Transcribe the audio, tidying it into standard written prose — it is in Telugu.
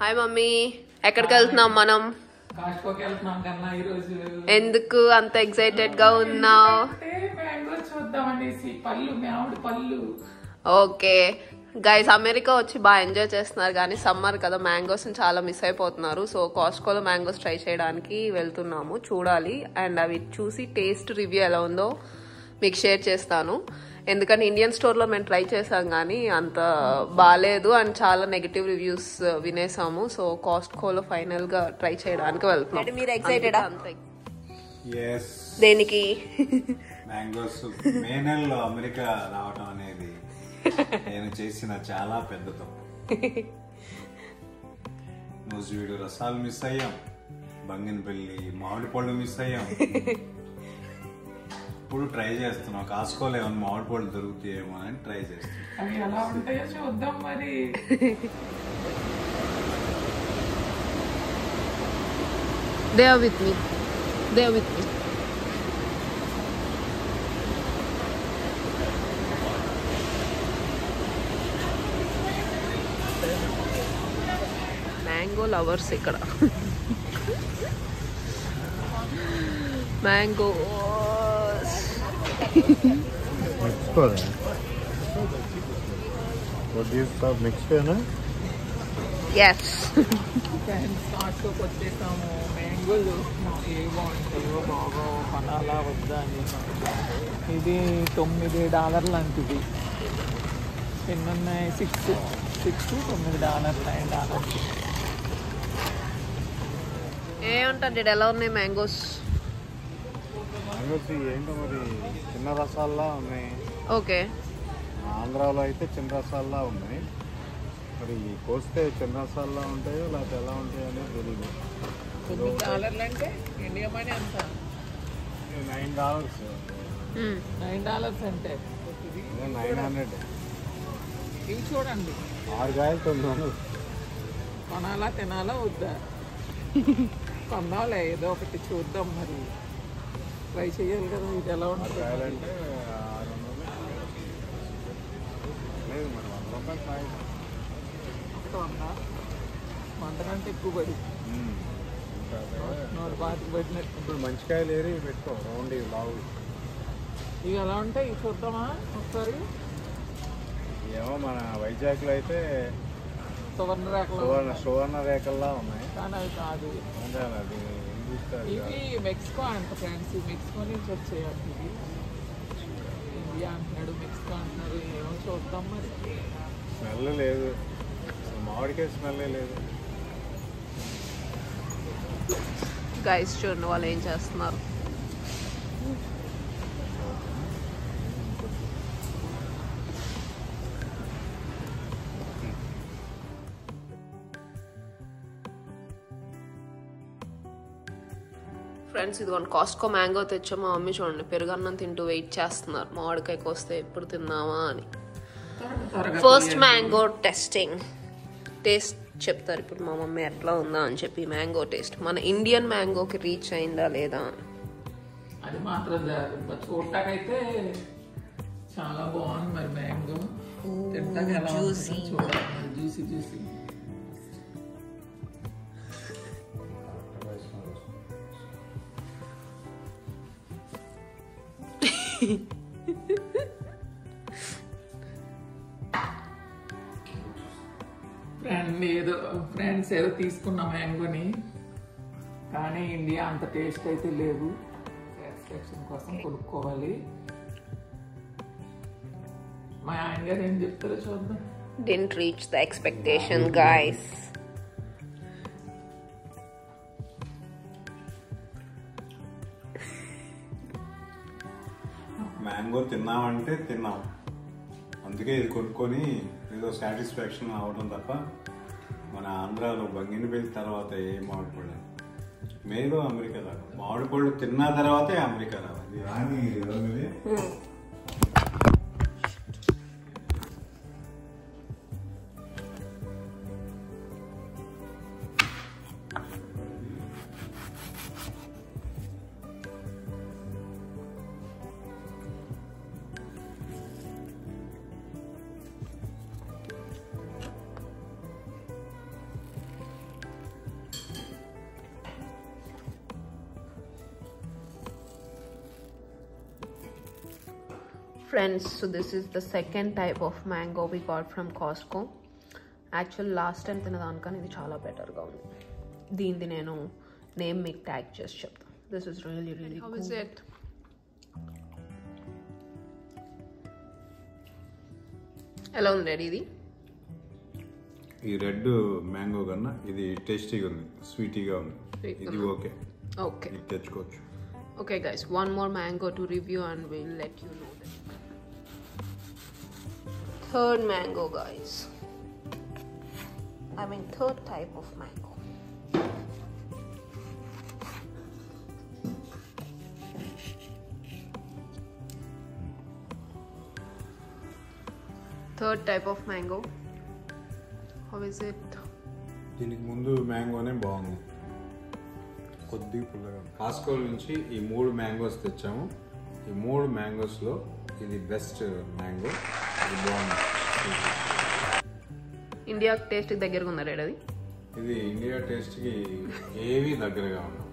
హాయ్ మమ్మీ, ఎక్కడికి వెళ్తున్నాం మనం? కాస్ట్కోకి వెళ్తున్నాం కన్నా ఈరోజు. ఎందుకు అంత ఎక్సైటెడ్ గా ఉన్నావు? మ్యాంగో చూద్దామనేసి. పళ్ళు, మామిడి పళ్ళు. ఓకే గైస్, అమెరికా వచ్చి బాగా ఎంజాయ్ చేస్తున్నారు కానీ సమ్మర్ కదా, మ్యాంగోస్ చాలా మిస్ అయిపోతున్నారు. సో కాస్ట్కోలో మ్యాంగోస్ ట్రై చేయడానికి వెళ్తున్నాము. చూడాలి, అండ్ అవి చూసి టేస్ట్ రివ్యూ ఎలా ఉందో మీకు షేర్ చేస్తాను. ఎందుకంటే ఇండియన్ స్టోర్లో మేము ట్రై చేసాం కానీ అంత బాగాలేదు అండ్ చాలా నెగటివ్ రివ్యూస్ వినేసాము. సో కాస్ట్కోలో ఫైనల్ గా ట్రై చేయడానికి వెళ్తున్నాం. మీరు ఎక్సైటెడ్? అంతే. దేనికి? మ్యాంగోస్ మే నెలలో అమెరికా రావడం అనేది నేను చేసిన చాలా పెద్ద తప్పు. నూజివీడు రసాలు మిస్ అయ్యాం, బంగినపల్లి మామిడి పళ్ళు మిస్ అయ్యాం. ఇప్పుడు ట్రై చేస్తున్నాం కాస్కోలో ఏమైనా మామిడి పళ్ళు దొరుకుతాయేమో అని ట్రై చేస్తున్నాం. అవి ఎలా ఉంటాయో చూద్దాం మరి. They are with me. They are with me. Mango lovers ఇక్కడ. మ్యాంగో కాస్ట్కోకి వచ్చేసాము. మ్యాంగోలు ఏ బాగుంటాయో బాగా కొనాలా వద్దా అని. ఇది $9 లాంటిది. ఎన్ని ఉన్నాయి? $6, $9, $9. ఏమంటారు? ఎలా ఉన్నాయి మ్యాంగోస్? మ్యాంగోస్ ఏంటో మరి చిన్న రసాల్లా ఉన్నాయి. ఓకే, ఆంధ్రాలో అయితే చిన్న రసాల్లా ఉన్నాయి. మరి కోస్తే చిన్న రసాల్లా ఉంటాయో లేకపోతే ఎలా ఉంటాయో అనేది తెలియదు. $9 అంటే ఇండియా మనీ ఎంత? $9. $9 అంటే 900. ఇవి చూడండి. 6 కాయలు 900. కొనాలా తినాలా వద్దా? కొనాలే, ఏదో ఒకటి చూద్దాం మరి. ట్రై చేయాలి కదా. ఇది ఎలా ఉంటుంది? కాయాలంటే 600. లేదు మరి ₹100 అంతకంటే ఎక్కువ పడి పెట్టినట్టు. ఇప్పుడు మంచి కాయలు ఏరి పెట్టుకో, రౌండ్ లావు. ఇవి ఎలా ఉంటాయి? ఇవి చూద్దామా ఒకసారి? ఏమో మన వైజాగ్లో అయితే సువర్ణ రేఖల్లా ఉన్నాయి. కానీ అవి కాదు. అది ఇవి మెక్సికో అంట ఫ్రెండ్స్. మెక్సికో నుంచి వచ్చేయాలి. ఇవి ఇండియా అంటున్నాడు, మెక్సికో అంటున్నారు. ఏమో చూద్దాం మరి. స్మెల్ లేదు, మామిడికాయ స్మెల్ లేదు. గైస్ చూడండి వాళ్ళు ఏం చేస్తున్నారు. ఫ్రెండ్స్ ఇదిగోండి కాస్ట్కో మ్యాంగో తెచ్చా. మా మమ్మీ చూడండి పెరుగన్నం తింటూ వెయిట్ చేస్తున్నారు, మామిడికాయకి వస్తే ఎప్పుడు తిందామా అని. First mango testing. టేస్ట్ చెప్తారు ఇప్పుడు మా మమ్మీ ఎట్లా ఉందా అని చెప్పి. మ్యాంగో టేస్ట్ మన ఇండియన్ మ్యాంగోకి రీచ్ అయిందా లేదా అని. అది మాత్రం చూడటాకైతే చాలా బాగుంది మరి. మ్యాంగో తింటాక ఎలా ఉంటుంది చూడాలి. Juicy juicy. ఫ్రెండ్స్ ఏదో తీసుకున్నాం మ్యాంగోని, కానీ ఇండియా అంత టేస్ట్ అయితే లేదు. సాటిస్ఫాక్షన్ కోసం కొనుక్కోవాలి. మా ఆయన గారు ఏం చెప్తారో చూద్దాం. Didn't reach the expectation guys. Mango తిన్నామంటే తిన్నాం, అందుకే ఇది కొనుక్కొని ఏదో సాటిస్ఫాక్షన్ అవడం తప్ప మన ఆంధ్రాలో బంగినపల్లి తర్వాత ఏ మామిడి పళ్ళు మేలో అమెరికా దాకా మామిడి పళ్ళు తిన్న తర్వాతే అమెరికా రావాలి. Friends, so this is the second type of mango we got from Costco. Actually last time తినదానికన్నా ఇది చాలా బెటర్గా ఉంది. దీనిది నేను నేమ్ మీకు ట్యాగ్ చేసి చెప్తాను. This is really really good. How is it? ఎలా ఉంది డాడీ ఇది? ఈ రెడ్ మ్యాంగో కన్నా ఇది టేస్టీగా ఉంది, స్వీటీగా ఉంది. ఇది ఓకే ఓకే తెచ్చుకోవచ్చు. Okay guys, one more mango to review and we'll let you know this. Third mango guys. I mean third type of mango. Third type of mango. How is it? దీనికి ముందు మ్యాంగోనే బాగుంది, కొద్దిగా పుల్లగా. కాస్కో నుంచి ఈ 3 మ్యాంగోస్ తెచ్చాము. ఈ 3 మ్యాంగోస్లో ఇది బెస్ట్ మ్యాంగో. ఇది బాగుంది. ఇండియా టేస్ట్ దగ్గరగా ఉందా డాడీ అది? ఇది ఇండియా టేస్ట్కి ఏవి దగ్గరగా ఉన్నాం.